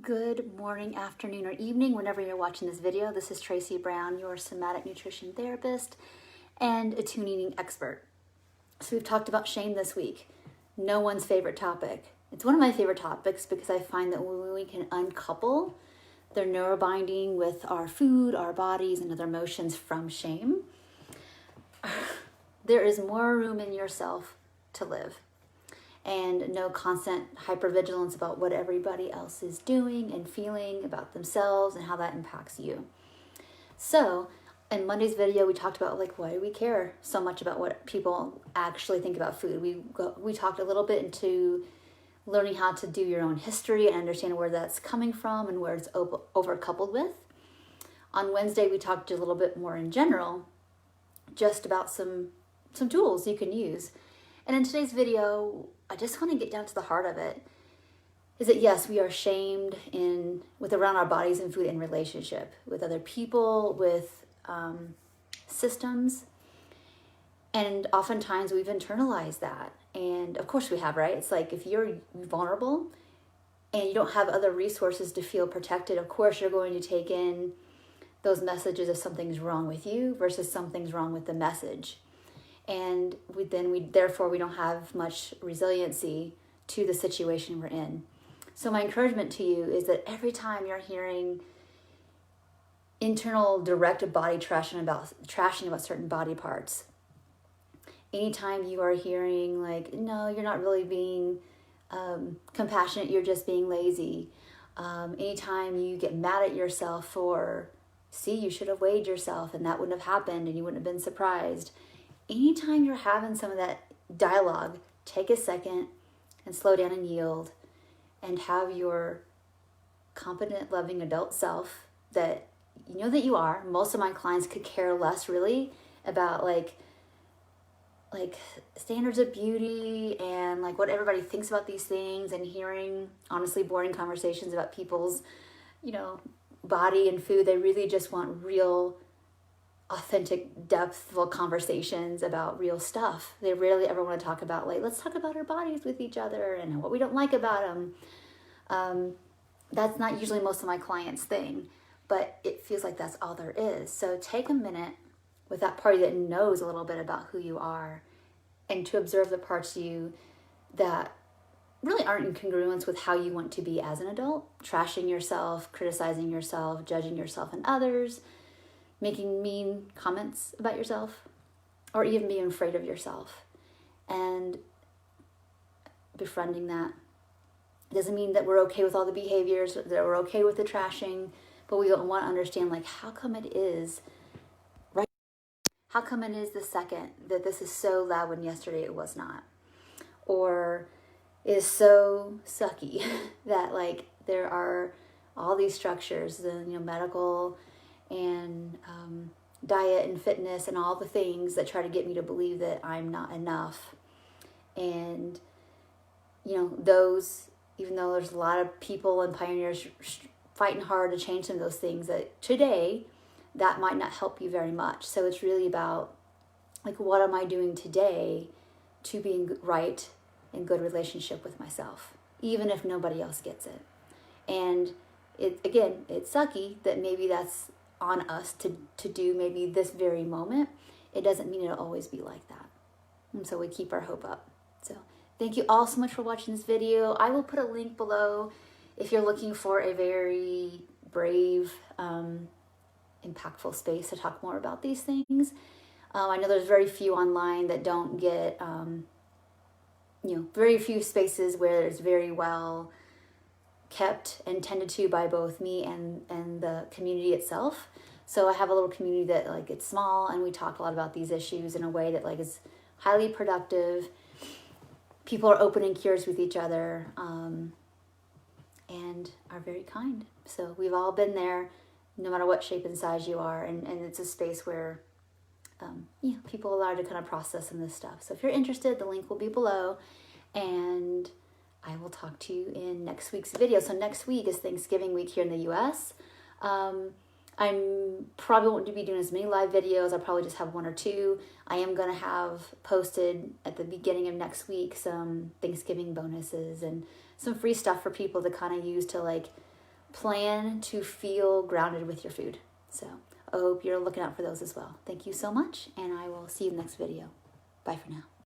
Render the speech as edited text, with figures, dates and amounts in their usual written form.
Good morning, afternoon, or evening, whenever you're watching this video. This is Tracy Brown, your somatic nutrition therapist and a tuning eating expert. So we've talked about shame this week. No one's favorite topic. It's one of my favorite topics because I find that when we can uncouple the neurobinding with our food, our bodies, and other emotions from shame, there is more room in yourself to live. And no constant hypervigilance about what everybody else is doing and feeling about themselves and how that impacts you. So in Monday's video, we talked about why do we care so much about what people actually think about food. We talked a little bit into learning how to do your own history and understand where that's coming from and where it's over-coupled with. On Wednesday, we talked a little bit more in general, just about some tools you can use. And in today's video, I just want to get down to the heart of it, is that yes, we are shamed around our bodies and food in relationship with other people, with systems, and oftentimes we've internalized that. And of course we have, right? It's like if you're vulnerable and you don't have other resources to feel protected, of course you're going to take in those messages if something's wrong with you versus something's wrong with the message. And therefore we don't have much resiliency to the situation we're in. So my encouragement to you is that every time you're hearing internal directed body trashing about certain body parts, anytime you are hearing no, you're not really being compassionate, you're just being lazy. Anytime you get mad at yourself for, you should have weighed yourself and that wouldn't have happened and you wouldn't have been surprised. Anytime you're having some of that dialogue, take a second and slow down and yield and have your competent, loving adult self that you know that you are. Most of my clients could care less really about like standards of beauty and what everybody thinks about these things, and hearing honestly boring conversations about people's, body and food. They really just want real, authentic, depthful conversations about real stuff. They rarely ever want to talk about let's talk about our bodies with each other and what we don't like about them. That's not usually most of my clients' thing, but it feels like that's all there is. So take a minute with that party that knows a little bit about who you are, and to observe the parts of you that really aren't in congruence with how you want to be as an adult, trashing yourself, criticizing yourself, judging yourself and others, making mean comments about yourself, or even being afraid of yourself. And befriending that doesn't mean that we're okay with all the behaviors, that we're okay with the trashing, but we want to understand how come it is right? How come it is the second that this is so loud when yesterday it was not? Or is so sucky that there are all these structures, the medical and diet and fitness and all the things that try to get me to believe that I'm not enough. And those, even though there's a lot of people and pioneers fighting hard to change some of those things, that today that might not help you very much. So it's really about what am I doing today to be in right and good relationship with myself, even if nobody else gets it. And it's sucky that maybe that's on us to do maybe this very moment. It doesn't mean it'll always be like that. And so we keep our hope up. So thank you all so much for watching this video. I will put a link below if you're looking for a very brave, impactful space to talk more about these things. I know there's very few online that don't get, very few spaces where it's very well kept and tended to by both me and the community itself. So I have a little community that it's small, and we talk a lot about these issues in a way that is highly productive. People are open and curious with each other, and are very kind. So we've all been there, no matter what shape and size you are, and it's a space where people are allowed to kind of process some of this stuff. So if you're interested, the link will be below, and I will talk to you in next week's video. So next week is Thanksgiving week here in the US. I'm probably won't be doing as many live videos. I'll probably just have one or two. I am going to have posted at the beginning of next week some Thanksgiving bonuses and some free stuff for people to kind of use to plan to feel grounded with your food. So I hope you're looking out for those as well. Thank you so much, and I will see you in the next video. Bye for now.